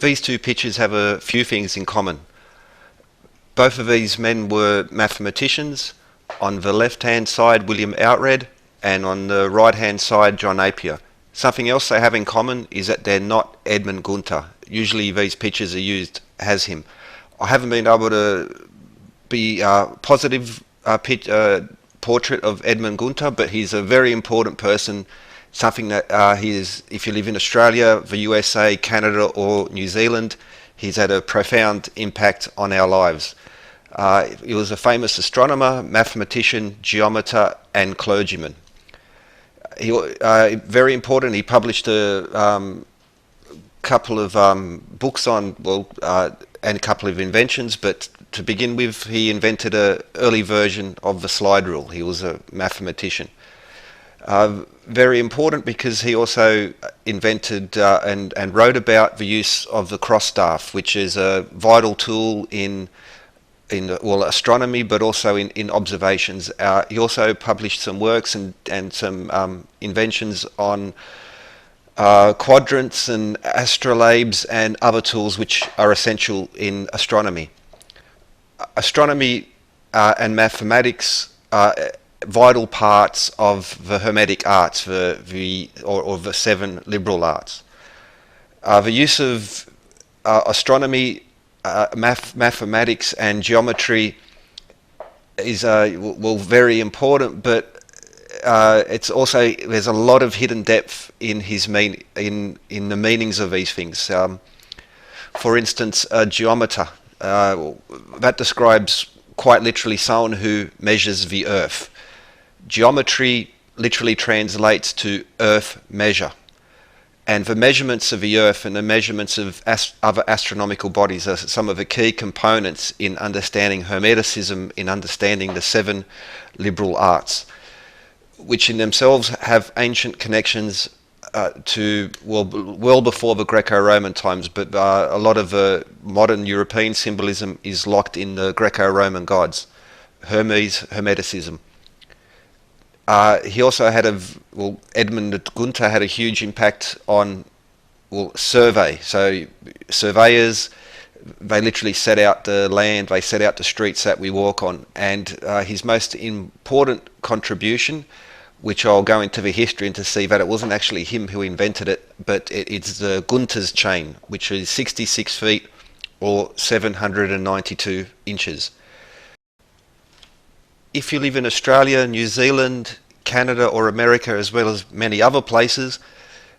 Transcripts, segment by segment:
these two pictures have a few things in common. Both of these men were mathematicians. On the left-hand side, William Outred, and on the right-hand side, John Napier. Something else they have in common is that they're not Edmund Gunter. Usually these pictures are used as him. I haven't been able to be positive portrait of Edmund Gunter, but he's a very important person. Something that he is, if you live in Australia, the USA, Canada or New Zealand, he's had a profound impact on our lives. He was a famous astronomer, mathematician, geometer and clergyman. He very important, he published a couple of books on, and a couple of inventions, but to begin with, he invented an early version of the slide rule. He was a mathematician. Very important because he also invented and wrote about the use of the cross staff, which is a vital tool in astronomy, but also in observations. He also published some works and some inventions on quadrants and astrolabes and other tools which are essential in astronomy. Astronomy and mathematics are vital parts of the Hermetic arts, or the 7 liberal arts. The use of astronomy, mathematics and geometry is very important, but it's also, there's a lot of hidden depth in in the meanings of these things. For instance, a geometer, that describes quite literally someone who measures the earth. Geometry literally translates to earth measure, and the measurements of the earth and the measurements of other astronomical bodies are some of the key components in understanding Hermeticism, in understanding the 7 liberal arts, which in themselves have ancient connections to well before the Greco-Roman times, but a lot of the modern European symbolism is locked in the Greco-Roman gods. Hermes, Hermeticism. He also had Edmund Gunter had a huge impact on survey. So surveyors, they literally set out the land, they set out the streets that we walk on, and his most important contribution, which I'll go into the history and to see that it wasn't actually him who invented it, but it's the Gunther's chain, which is 66 feet or 792 inches. If you live in Australia, New Zealand, Canada or America, as well as many other places,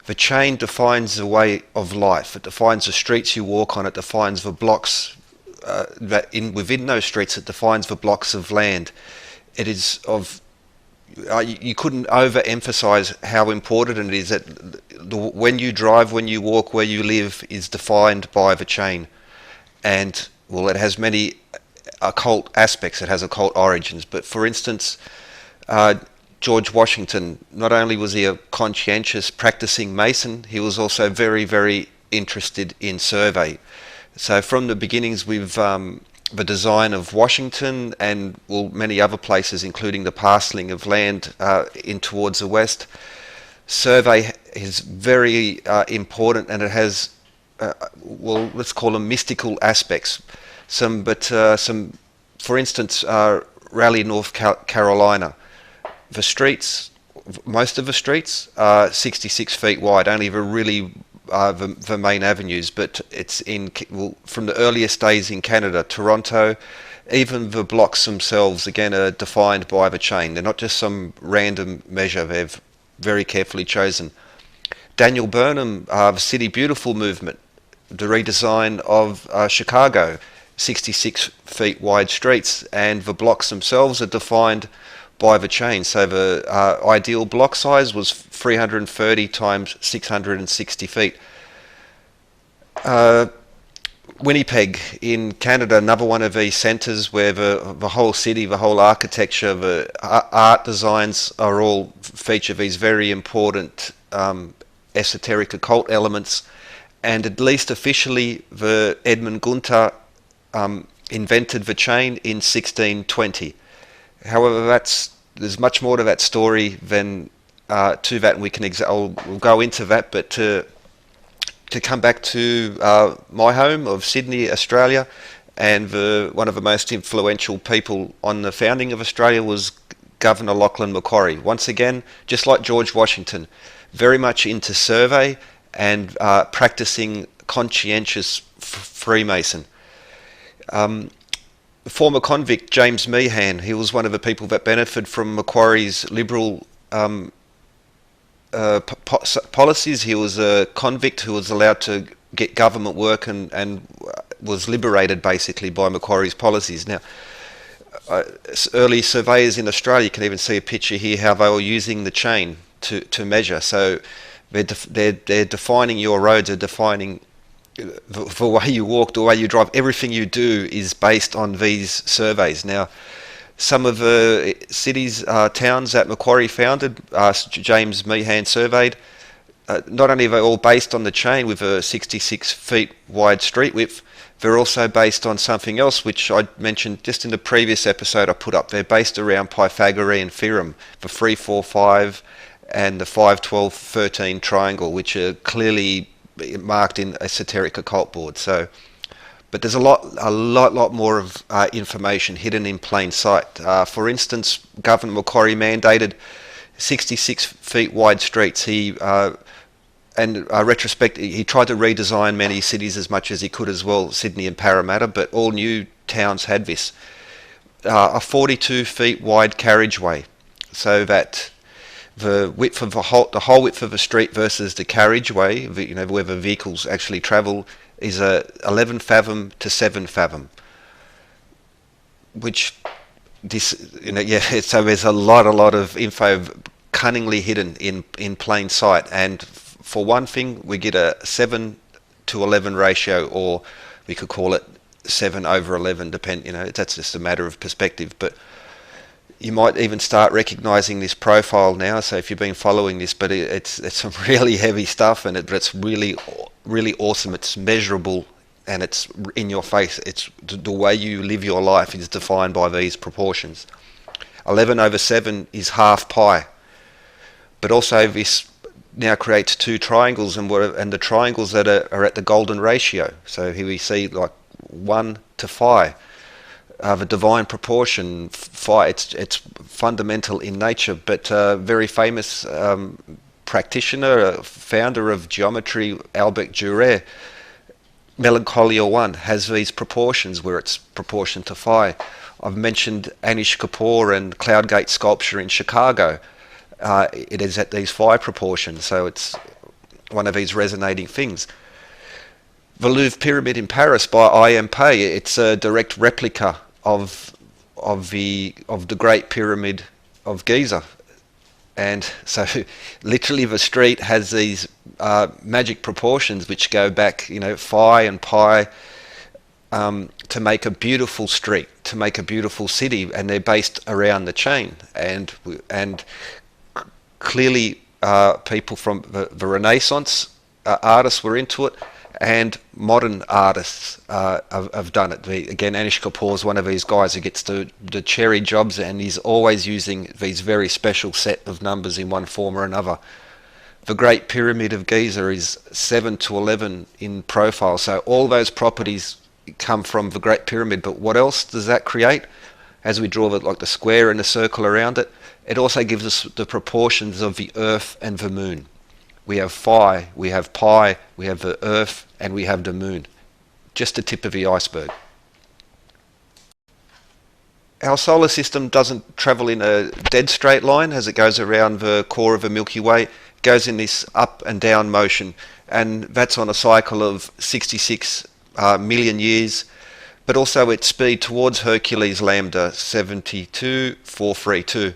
the chain defines the way of life. It defines the streets you walk on. It defines the blocks within those streets. It defines the blocks of land. It is of you couldn't overemphasize how important it is that when you drive, when you walk, where you live is defined by the chain. And it has many occult aspects. It has occult origins. But for instance, George Washington, not only was he a conscientious practicing Mason, he was also very, very interested in survey. So from the beginnings with the design of Washington and many other places, including the parceling of land in towards the west, survey is very important, and it has let's call them mystical aspects. For instance, Raleigh, North Carolina. The streets, most of the streets are 66 feet wide, only the main avenues, but it's from the earliest days in Canada, Toronto. Even the blocks themselves, again, are defined by the chain. They're not just some random measure, they've very carefully chosen. Daniel Burnham, the City Beautiful movement, the redesign of Chicago, 66 feet wide streets, and the blocks themselves are defined by the chain. So the ideal block size was 330 times 660 feet. Winnipeg in Canada, another one of these centres where the whole city, the whole architecture, the art designs are all feature these very important esoteric occult elements. And at least officially, the Edmund Gunter invented the chain in 1620. However, there's much more to that story than to that, and we'll go into that. But to to come back to my home of Sydney, Australia, and one of the most influential people on the founding of Australia was Governor Lachlan Macquarie. Once again, just like George Washington, very much into survey and practicing conscientious Freemason. Former convict James Meehan, he was one of the people that benefited from Macquarie's liberal policies. He was a convict who was allowed to get government work and was liberated basically by Macquarie's policies. Now, early surveyors in Australia, you can even see a picture here how they were using the chain to measure. So they're defining your roads, they're defining the way you walk, the way you drive. Everything you do is based on these surveys. Now, some of the cities, towns that Macquarie founded, James Meehan surveyed, not only are they all based on the chain with a 66 feet wide street width, they're also based on something else which I mentioned just in the previous episode I put up. They're based around Pythagorean theorem, the 3, 4, 5 and the 5, 12, 13 triangle, which are clearly marked in esoteric occult board. So, but there's a lot more of information hidden in plain sight. For instance, Governor Macquarie mandated 66 feet wide streets. He tried to redesign many cities as much as he could as well, Sydney and Parramatta, but all new towns had this. A 42 feet wide carriageway, so that the width of the whole width of a street versus the carriageway, where the vehicles actually travel, is 11 fathom to 7 fathom. Which so there's a lot of info cunningly hidden in plain sight. And for one thing, we get a 7 to 11 ratio, or we could call it 7 over 11. That's just a matter of perspective. But you might even start recognizing this profile now. So if you've been following this, but it's some really heavy stuff, but it's really awesome. It's measurable and it's in your face. It's the way you live your life is defined by these proportions. 11 over 7 is half pi, but also this now creates two triangles, and the triangles that are at the golden ratio. So here we see like 1 to phi. The divine proportion, phi, it's fundamental in nature, but very famous practitioner, founder of geometry, Albert Dürer, Melancholia 1 has these proportions where it's proportion to phi. I've mentioned Anish Kapoor and Cloudgate sculpture in Chicago. It is at these phi proportions, so it's one of these resonating things. The Louvre Pyramid in Paris by IMP, it's a direct replica of the Great Pyramid of Giza, and so literally the street has these magic proportions which go back, phi and pi, to make a beautiful street, to make a beautiful city, and they're based around the chain. And clearly, people from the Renaissance artists were into it, and modern artists have done it. Again, Anish Kapoor is one of these guys who gets the cherry jobs, and he's always using these very special set of numbers in one form or another. The Great Pyramid of Giza is 7 to 11 in profile, so all those properties come from the Great Pyramid. But what else does that create? As we draw the square and the circle around it, it also gives us the proportions of the Earth and the Moon. We have phi, we have pi, we have the Earth, and we have the Moon. Just the tip of the iceberg. Our solar system doesn't travel in a dead straight line as it goes around the core of the Milky Way. It goes in this up and down motion, and that's on a cycle of 66 million years, but also its speed towards Hercules lambda 72,432.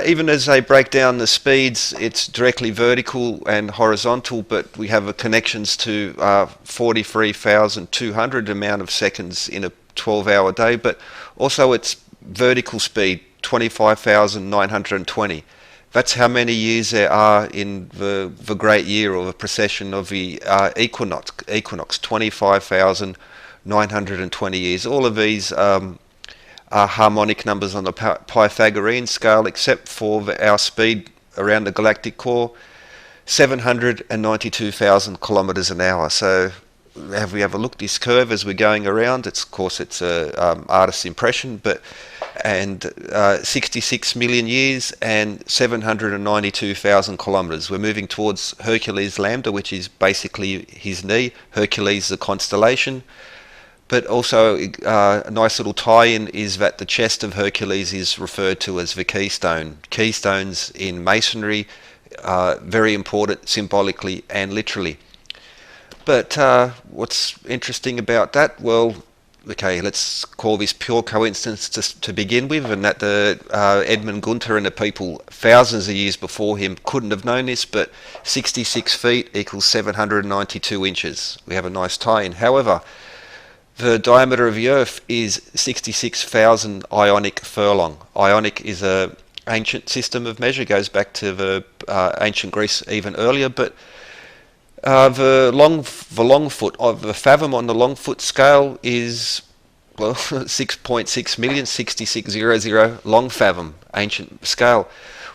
Even as they break down the speeds, it's directly vertical and horizontal, but we have connections to 43,200 amount of seconds in a 12-hour day, but also its vertical speed, 25,920. That's how many years there are in the great year, or the precession of the equinox, 25,920 years. All of these are harmonic numbers on the Pythagorean scale, except for our speed around the galactic core. 792,000 kilometres an hour. So have we ever looked this curve as we're going around? Of course it's a artist's impression, but 66 million years and 792,000 kilometres. We're moving towards Hercules Lambda, which is basically his knee. Hercules, the constellation. But also a nice little tie-in is that the chest of Hercules is referred to as the keystone. Keystones in masonry are very important symbolically and literally. But what's interesting about that? Well, okay, let's call this pure coincidence to begin with, and that the Edmund Gunter and the people thousands of years before him couldn't have known this, but 66 feet equals 792 inches. We have a nice tie-in. However, the diameter of the Earth is 66,000 ionic furlong. Ionic is a ancient system of measure, goes back to the ancient Greece even earlier, but the long foot of the fathom on the long foot scale is, well, 6.6 million, 6600 long fathom, ancient scale.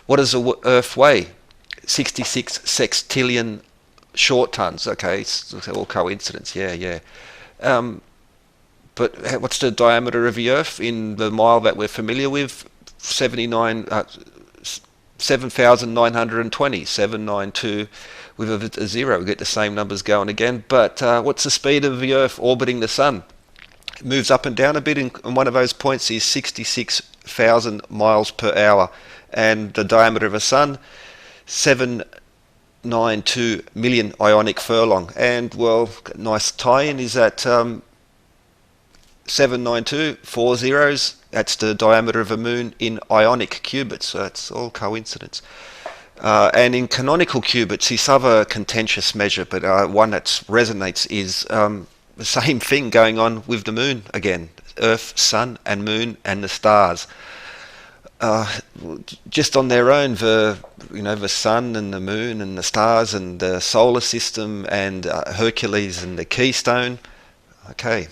What does the Earth weigh? 66 sextillion short tons. Okay, it's all coincidence. Yeah. But what's the diameter of the Earth in the mile that we're familiar with? 7,920, 792 with a zero. We get the same numbers going again. But what's the speed of the Earth orbiting the Sun? It moves up and down a bit, and one of those points is 66,000 miles per hour. And the diameter of the Sun, 792 million ionic furlong. And, well, nice tie-in is that 792, 4 zeros, that's the diameter of a moon in ionic cubits, so that's all coincidence. And in canonical cubits, this other contentious measure, but one that resonates, is the same thing going on with the moon again. Earth, sun and moon and the stars. Just on their own, the sun and the moon and the stars and the solar system and Hercules and the keystone, okay,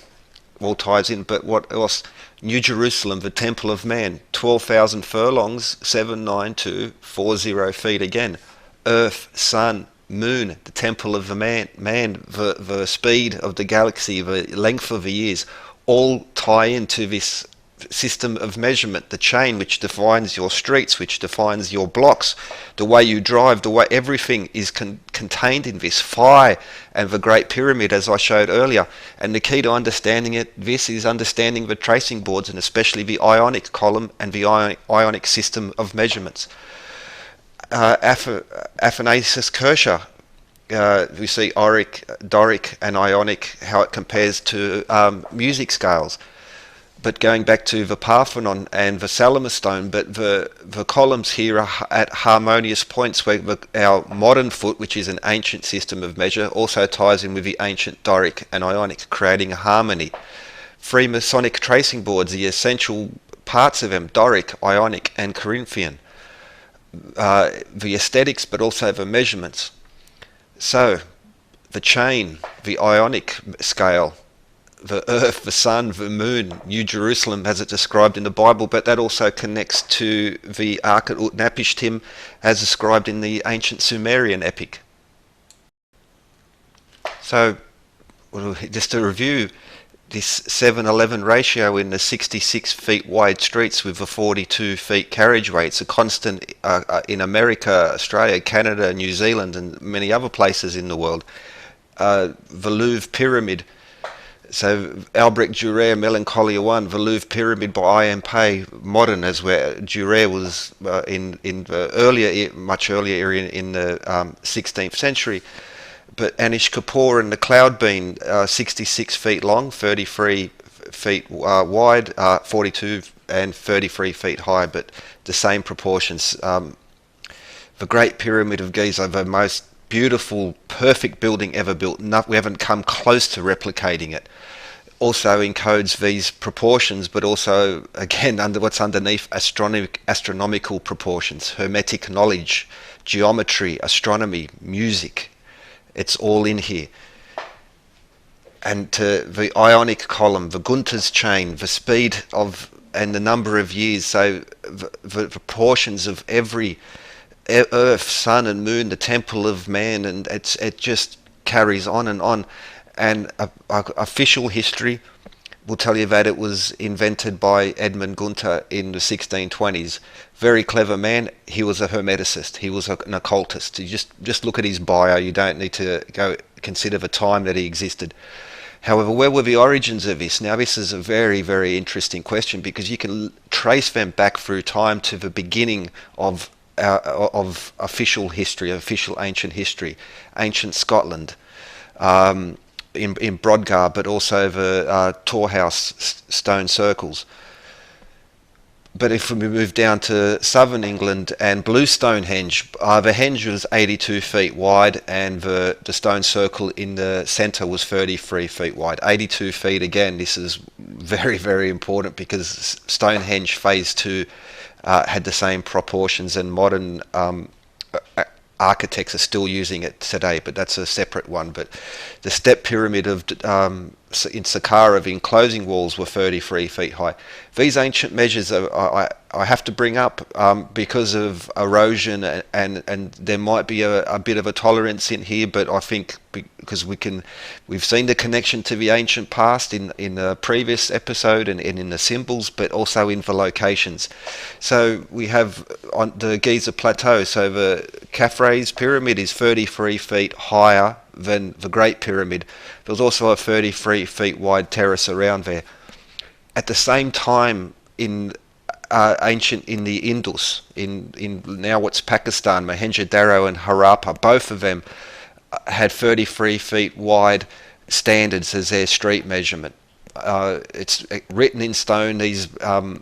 all ties in. But what else? New Jerusalem, the temple of man, 12,000 furlongs, 79240 feet again. Earth, sun, moon, the temple of the man, the speed of the galaxy, the length of the years, all tie into this system of measurement, the chain which defines your streets, which defines your blocks, the way you drive, the way everything is contained in this. Phi and the Great Pyramid, as I showed earlier. And the key to understanding this is understanding the tracing boards, and especially the ionic column and the ionic system of measurements. Athanasius Kircher, we see auric, Doric and Ionic, how it compares to music scales. But going back to the Parthenon and the Salamis stone, but the columns here are at harmonious points where our modern foot, which is an ancient system of measure, also ties in with the ancient Doric and Ionic, creating a harmony. Freemasonic tracing boards, the essential parts of them, Doric, Ionic and Corinthian. The aesthetics, but also the measurements. So, the chain, the Ionic scale, the earth, the sun, the moon, New Jerusalem as it's described in the Bible, but that also connects to the Ark at Utnapishtim as described in the ancient Sumerian epic. So, just to review, this 7:11 ratio in the 66 feet wide streets with the 42 feet carriageway, it's a constant in America, Australia, Canada, New Zealand and many other places in the world. The Louvre Pyramid, so Albrecht Dürer, Melancholia 1, the Louvre Pyramid by I.M. Pei, modern, as where Dürer was in the earlier, much earlier area in the 16th century. But Anish Kapoor and the Cloud Bean, 66 feet long, 33 feet wide, 42 and 33 feet high, but the same proportions. The Great Pyramid of Giza, the most beautiful, perfect building ever built. We haven't come close to replicating it. Also encodes these proportions, but also, again, under what's underneath astronomical proportions, hermetic knowledge, geometry, astronomy, music. It's all in here. And the ionic column, the Gunther's chain, the speed of and the number of years, so the proportions of every Earth, sun, and moon, the temple of man, and it just carries on and on. And official history will tell you that it was invented by Edmund Gunter in the 1620s. Very clever man. He was a hermeticist. He was an occultist. You just look at his bio. You don't need to go consider the time that he existed. However, where were the origins of this? Now, this is a very, very interesting question, because you can trace them back through time to the beginning of official history, official ancient history, ancient Scotland, in Brodgar, but also the Torhouse stone circles. But if we move down to southern England and Blue Stonehenge, the henge was 82 feet wide, and the stone circle in the centre was 33 feet wide. 82 feet, again, this is very, very important, because Stonehenge Phase 2 had the same proportions, and modern architects are still using it today, but that's a separate one. But the step pyramid of in Saqqara, the enclosing walls were 33 feet high. These ancient measures I have to bring up because of erosion, and there might be a bit of a tolerance in here, but I think because we've seen the connection to the ancient past in the previous episode, and in the symbols, but also in the locations. So we have on the Giza plateau, so the Khafre's pyramid is 33 feet higher than the Great Pyramid. There was also a 33 feet wide terrace around there. At the same time, in the Indus, in now what's Pakistan, Mohenjo-daro and Harappa, both of them had 33 feet wide standards as their street measurement. It's written in stone. I've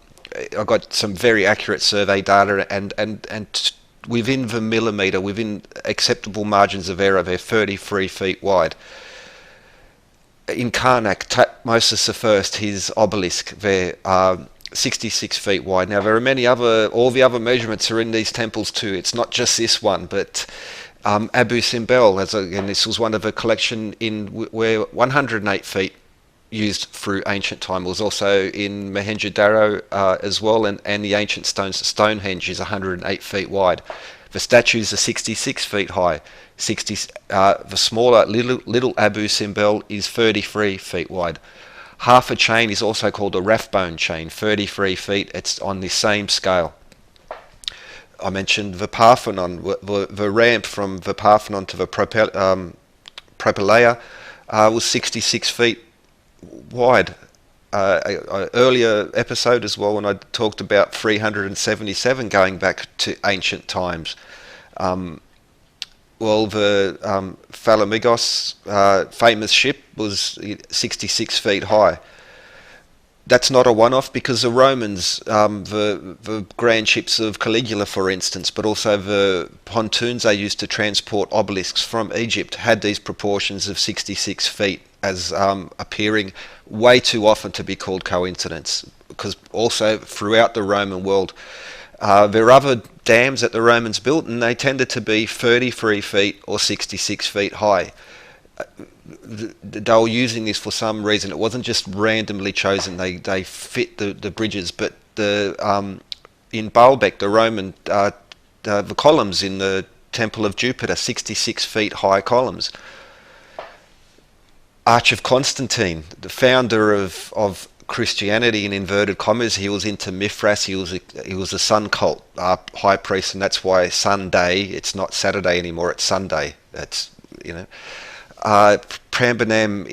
got some very accurate survey data, and within the millimetre, within acceptable margins of error, they're 33 feet wide. In Karnak, Tutmosis I, his obelisk, they're 66 feet wide. Now, there are all the other measurements are in these temples too. It's not just this one, but Abu Simbel, again, this was one of a collection where 108 feet used through ancient time. It was also in Mohenjo-daro as well, and the ancient Stonehenge is 108 feet wide. The statues are 66 feet high. The smaller little Abu Simbel is 33 feet wide. Half a chain is also called a Rathbone chain, 33 feet. It's on the same scale. I mentioned the Parthenon, the ramp from the Parthenon to the Propylaea was 66 feet wide. An earlier episode as well, when I talked about 377 going back to ancient times. The Phalamigos famous ship was 66 feet high. That's not a one-off, because the Romans, the grand ships of Caligula, for instance, but also the pontoons they used to transport obelisks from Egypt, had these proportions of 66 feet as appearing way too often to be called coincidence, because also throughout the Roman world, there are other dams that the Romans built, and they tended to be 33 feet or 66 feet high. They were using this for some reason. It wasn't just randomly chosen. They fit the bridges, but in Baalbek, the Roman the columns in the Temple of Jupiter, 66 feet high columns. Arch of Constantine, the founder of Christianity in inverted commas, he was into Mithras. He was a sun cult high priest, and that's why Sunday. It's not Saturday anymore. It's Sunday. That's Prambanan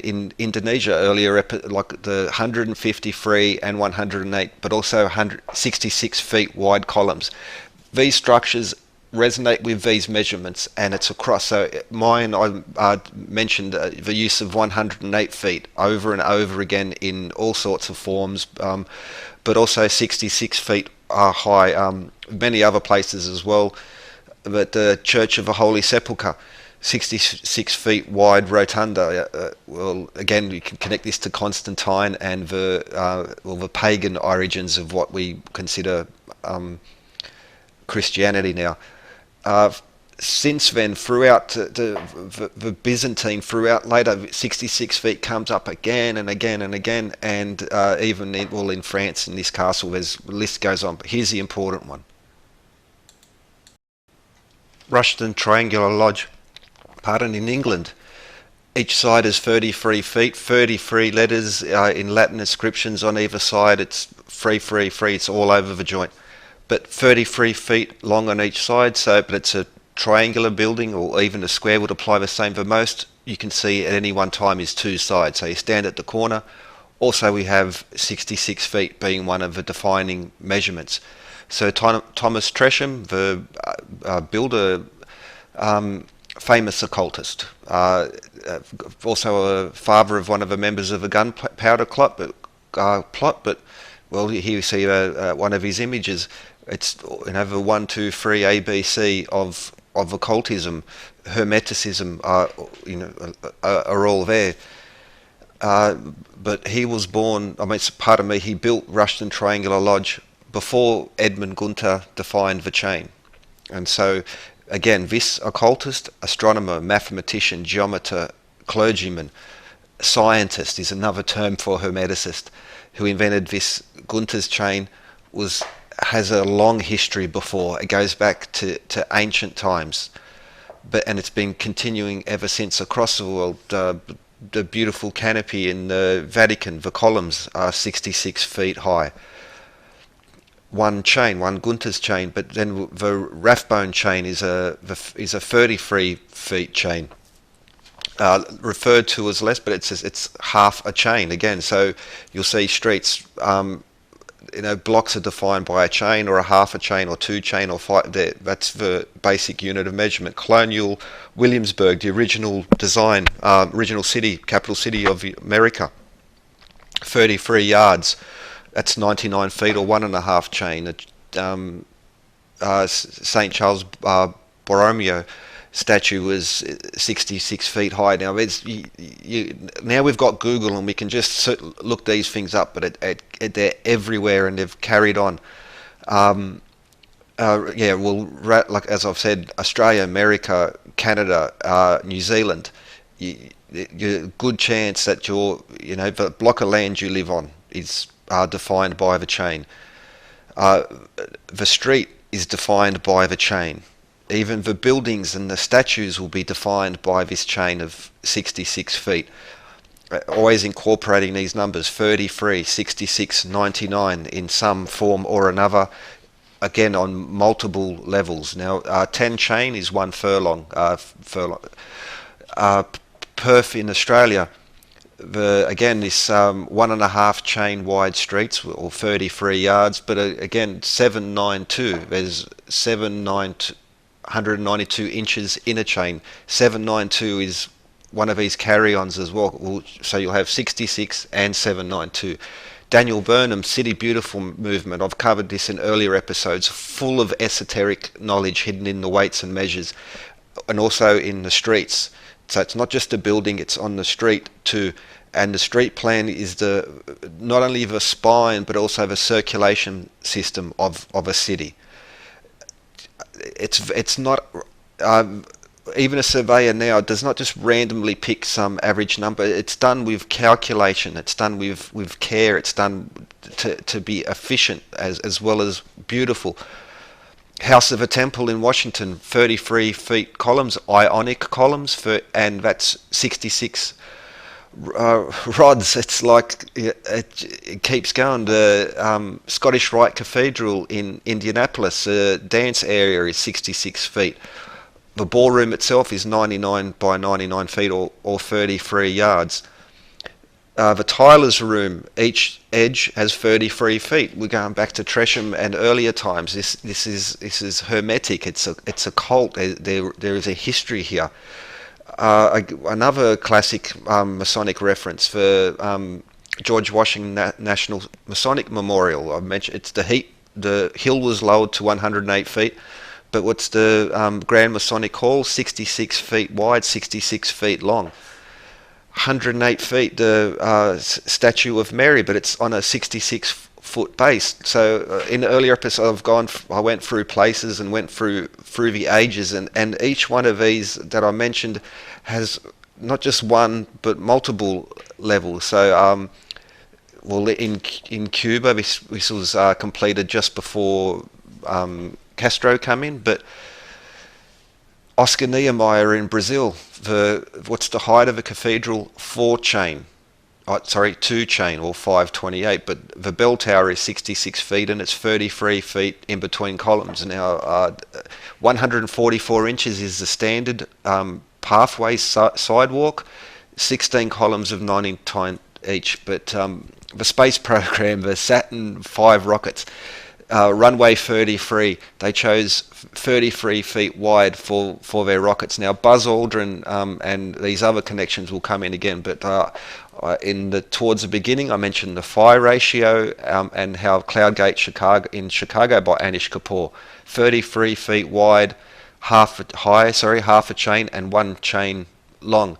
in Indonesia earlier, like the 153 and 108, but also 166 feet wide columns. These structures resonate with these measurements, and it's across. So mine, I mentioned the use of 108 feet over and over again in all sorts of forms, but also 66 feet high, many other places as well. But the Church of the Holy Sepulchre, 66 feet wide rotunda. Well, again, we can connect this to Constantine and the pagan origins of what we consider Christianity now. Since then, throughout the Byzantine, throughout later, 66 feet comes up again and again and again, and even in France, in this castle, the list goes on. But here's the important one. Rushton Triangular Lodge, in England. Each side is 33 feet, 33 letters in Latin inscriptions on either side. It's free, free, free. It's all over the joint. But 33 feet long on each side, but it's a triangular building, or even a square would apply the same. For most, you can see at any one time is two sides. So you stand at the corner. Also, we have 66 feet being one of the defining measurements. So Thomas Tresham, the builder, famous occultist, also a father of one of the members of the gunpowder plot, but well, here you see one of his images. It's the 1, 2, 3 ABC of occultism, Hermeticism are all there. But he was born. He built Rushton Triangular Lodge before Edmund Gunter defined the chain, and so. Again, this occultist, astronomer, mathematician, geometer, clergyman, scientist is another term for hermeticist, who invented this Gunther's chain, has a long history before. It goes back to ancient times, and it's been continuing ever since across the world. The beautiful canopy in the Vatican, the columns are 66 feet high. One Gunther's chain, but then the Rathbone chain is a 33 feet chain, referred to as less, but it's half a chain again. So you'll see streets, blocks are defined by a chain or a half a chain or two chain or five. That's the basic unit of measurement. Colonial Williamsburg, the original design, original city, capital city of America, 33 yards. That's 99 feet or 1.5 chain. St. Charles Borromeo statue was 66 feet high. Now, now we've got Google and we can just look these things up, but they're everywhere and they've carried on. Like as I've said, Australia, America, Canada, New Zealand, you're good chance that the block of land you live on is defined by the chain. The street is defined by the chain. Even the buildings and the statues will be defined by this chain of 66 feet. Always incorporating these numbers, 33, 66, 99 in some form or another, again on multiple levels. Now, 10 chain is 1 furlong. Perth in Australia, this 1.5 chain wide streets, or 33 yards, but again 792. There's 192 inches in a chain. 792 is one of these carry-ons as well. So you'll have 66 and 792. Daniel Burnham's City Beautiful movement, I've covered this in earlier episodes, full of esoteric knowledge hidden in the weights and measures, and also in the streets. So it's not just a building, it's on the street too. And the street plan is not only the spine, but also the circulation system of a city. It's not, even a surveyor now does not just randomly pick some average number. It's done with calculation, it's done with care, it's done to be efficient as well as beautiful. House of a Temple in Washington, 33 feet columns, ionic columns, and that's 66 rods. It's like it keeps going. The Scottish Rite Cathedral in Indianapolis, the dance area is 66 feet. The ballroom itself is 99 by 99 feet or 33 yards. The Tyler's room, each edge has 33 feet. We're going back to Tresham and earlier times. This is Hermetic. It's a cult. There is a history here. Another classic Masonic reference for George Washington National Masonic Memorial. I mentioned it's the hill was lowered to 108 feet, but what's the Grand Masonic Hall? 66 feet wide, 66 feet long. 108 feet, the statue of Mary, but it's on a 66-foot base. So in the earlier episode, I went through places and went through the ages, and each one of these that I mentioned has not just one but multiple levels. So in Cuba, this was completed just before Castro came in, but Oscar Niemeyer in Brazil, what's the height of a cathedral? 4 chain. Oh, sorry, 2 chain, or 528, but the bell tower is 66 feet and it's 33 feet in between columns. Now, 144 inches is the standard pathway sidewalk, 16 columns of 19 each, but the space program, the Saturn V rockets, runway 33, they chose 33 feet wide for their rockets. Now Buzz Aldrin and these other connections will come in again, but towards the beginning I mentioned the phi ratio and how Cloudgate in Chicago by Anish Kapoor, 33 feet wide, half a chain and 1 chain long.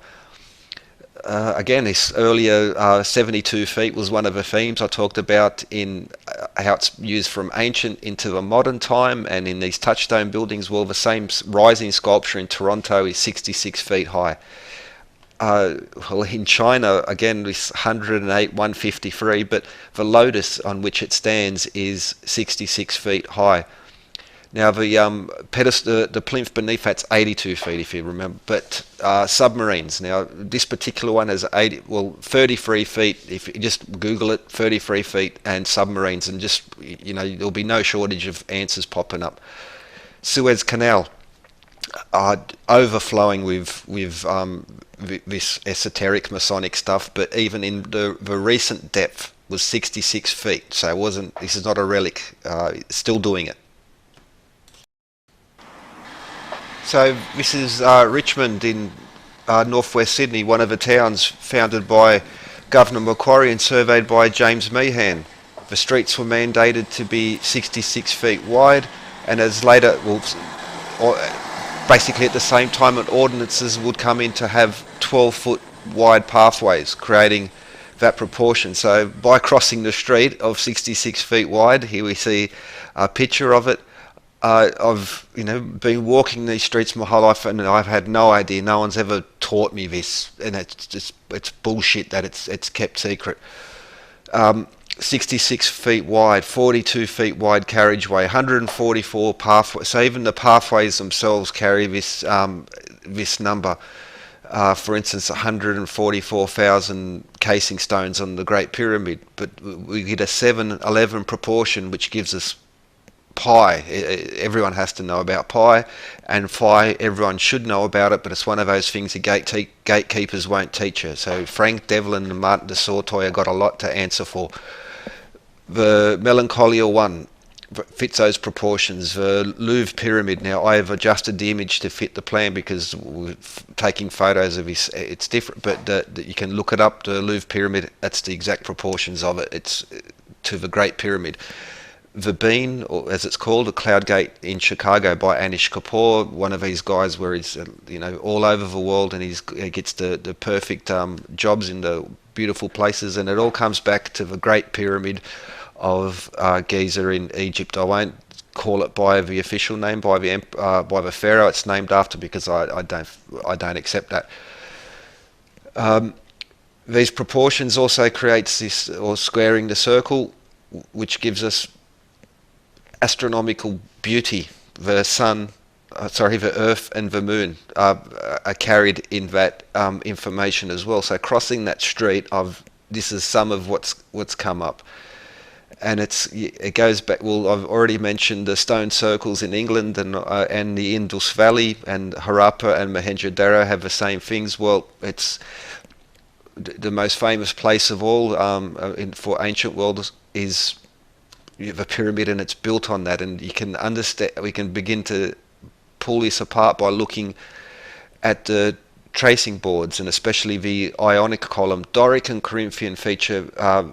Again, this earlier 72 feet was one of the themes I talked about in how it's used from ancient into the modern time, and in these touchstone buildings, well, the same rising sculpture in Toronto is 66 feet high. Well, in China, again, this 108, 153, but the lotus on which it stands is 66 feet high. Now the pedestal, the plinth beneath that's 82 feet, if you remember. But submarines. Now this particular one has 33 feet. If you just Google it, 33 feet and submarines, and just there'll be no shortage of answers popping up. Suez Canal, overflowing with this esoteric Masonic stuff. But even in the recent depth was 66 feet. So it wasn't. This is not a relic. Still doing it. So this is Richmond in northwest Sydney, one of the towns founded by Governor Macquarie and surveyed by James Meehan. The streets were mandated to be 66 feet wide, and as later, basically at the same time, ordinances would come in to have 12-foot wide pathways, creating that proportion. So by crossing the street of 66 feet wide, here we see a picture of it. I've been walking these streets my whole life, and I've had no idea. No one's ever taught me this, and it's bullshit that it's kept secret. 66 feet wide, 42 feet wide carriageway, 144 pathways. So even the pathways themselves carry this number. For instance, 144,000 casing stones on the Great Pyramid, but we get a 7-11 proportion, which gives us pi. Everyone has to know about pi, and phi everyone should know about it, but it's one of those things the gatekeepers won't teach you. So Frank Devlin and Martin de Sautoy got a lot to answer for. The Melancholia one fits those proportions. The Louvre Pyramid, now I have adjusted the image to fit the plan because we're taking photos of this, it's different, but you can look it up. The Louvre Pyramid, that's the exact proportions of it. It's to the Great Pyramid. The Bean, or as it's called, the Cloudgate in Chicago by Anish Kapoor, one of these guys where he's all over the world, and he gets the perfect jobs in the beautiful places, and it all comes back to the Great Pyramid of Giza in Egypt. I won't call it by the official name, by the pharaoh it's named after, because I don't accept that. These proportions also creates this, or squaring the circle, which gives us astronomical beauty. The the Earth and the Moon are carried in that information as well. So crossing that street this is some of what's come up, and it goes back. Well, I've already mentioned the stone circles in England and the Indus Valley, and Harappa and Mohenjo-daro have the same things. Well, it's the most famous place of all for ancient world is the pyramid, and it's built on that, and you can understand. We can begin to pull this apart by looking at the tracing boards, and especially the Ionic column. Doric and Corinthian feature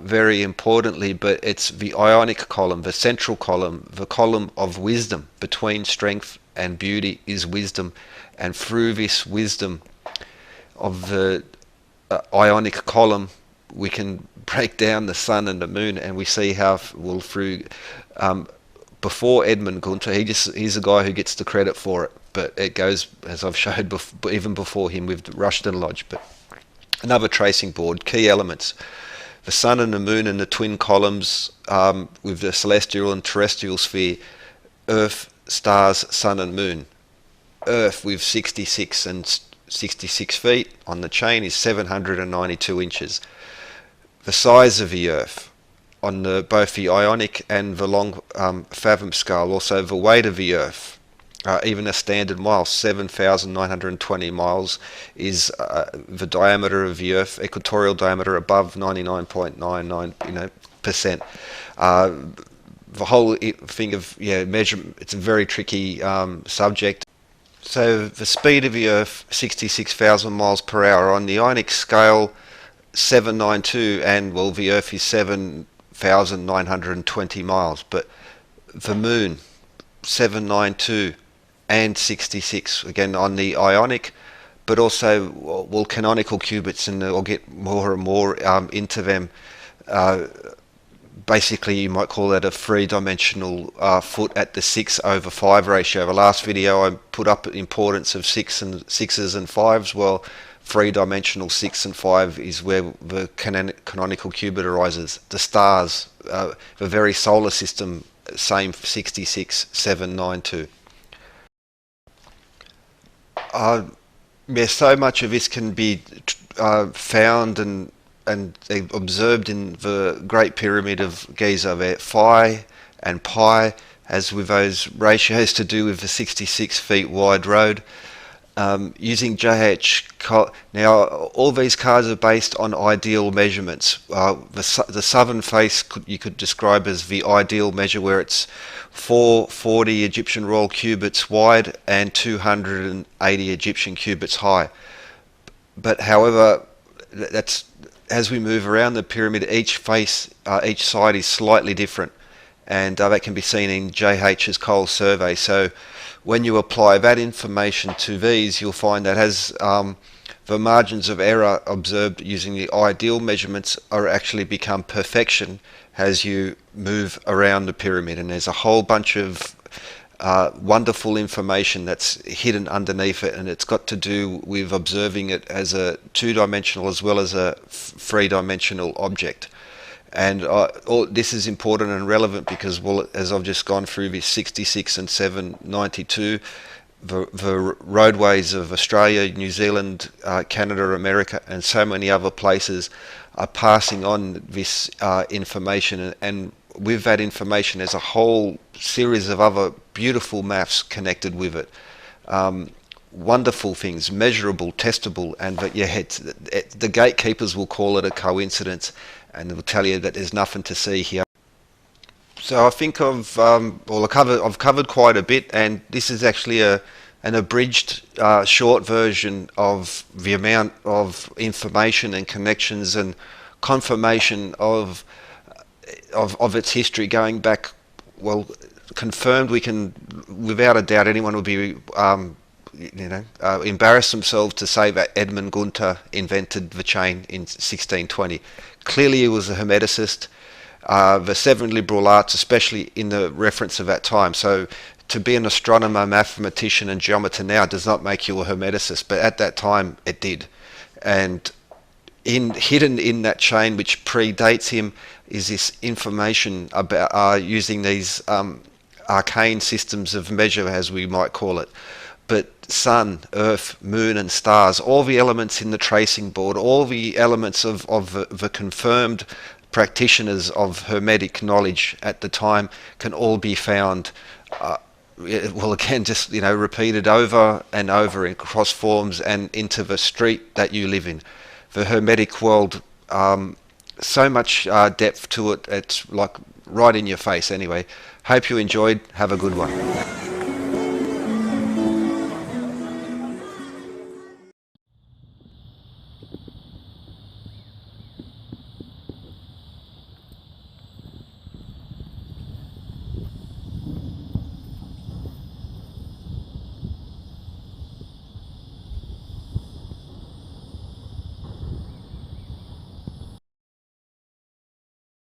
very importantly, but it's the Ionic column, the central column, the column of wisdom. Between strength and beauty is wisdom, and through this wisdom of the Ionic column, we can break down the sun and the moon, and we see how through before Edmund Gunter, he's the guy who gets the credit for it, but it goes, as I've showed even before him, with Rushden Lodge. But another tracing board, key elements: the sun and the moon and the twin columns with the celestial and terrestrial sphere, Earth, stars, sun and moon. Earth with 66 feet on the chain is 792 inches. The size of the Earth on both the ionic and the long fathom scale, also the weight of the Earth, even a standard mile, 7,920 miles, is the diameter of the Earth, equatorial diameter above 99.99 percent. The whole thing of measurement, it's a very tricky subject. So the speed of the Earth, 66,000 miles per hour. On the ionic scale, 792, and well, the Earth is 7,920 miles, but the Moon, 792 and 66, again on the ionic, but also, well, canonical cubits, and I'll get more and more into them. Basically, you might call that a three-dimensional foot at the 6/5 ratio. The last video I put up the importance of sixes and fives. Well, three-dimensional 6 and 5 is where the canonical cubit arises. The stars, the very solar system, same 66, 792. So much of this can be found and observed in the Great Pyramid of Giza, where phi and pi, as with those ratios to do with the 66 feet wide road, using now all these cards are based on ideal measurements. The southern face you could describe as the ideal measure, where it's 440 Egyptian royal cubits wide and 280 Egyptian cubits high. But however, that's as we move around the pyramid, each face, each side is slightly different, and that can be seen in JH's Cole survey. So when you apply that information to these, you'll find that as the margins of error observed using the ideal measurements are actually become perfection as you move around the pyramid, and there's a whole bunch of wonderful information that's hidden underneath it, and it's got to do with observing it as a two-dimensional as well as a three-dimensional object. And all this is important and relevant because, well, as I've just gone through this 66 and 792, the roadways of Australia, New Zealand, Canada, America, and so many other places are passing on this information, and with that information there's a whole series of other beautiful maths connected with it. Wonderful things, measurable, testable, and the gatekeepers will call it a coincidence, and they'll tell you that there's nothing to see here. So I think I've covered quite a bit, and this is actually an abridged short version of the amount of information and connections and confirmation of its history going back. Well, confirmed, we can, without a doubt, anyone would be embarrass themselves to say that Edmund Gunter invented the chain in 1620. Clearly he was a Hermeticist. The seven liberal arts, especially in the reference of that time. So to be an astronomer, mathematician and geometer now does not make you a Hermeticist, but at that time it did. And hidden in that chain, which predates him, is this information about using these arcane systems of measure, as we might call it. But sun, earth, moon and stars, all the elements in the tracing board, all the elements of the confirmed practitioners of Hermetic knowledge at the time can all be found, well, again, just repeated over and over in cross forms and into the street that you live in. The Hermetic world, so much depth to it, it's like right in your face. Anyway, hope you enjoyed. Have a good one.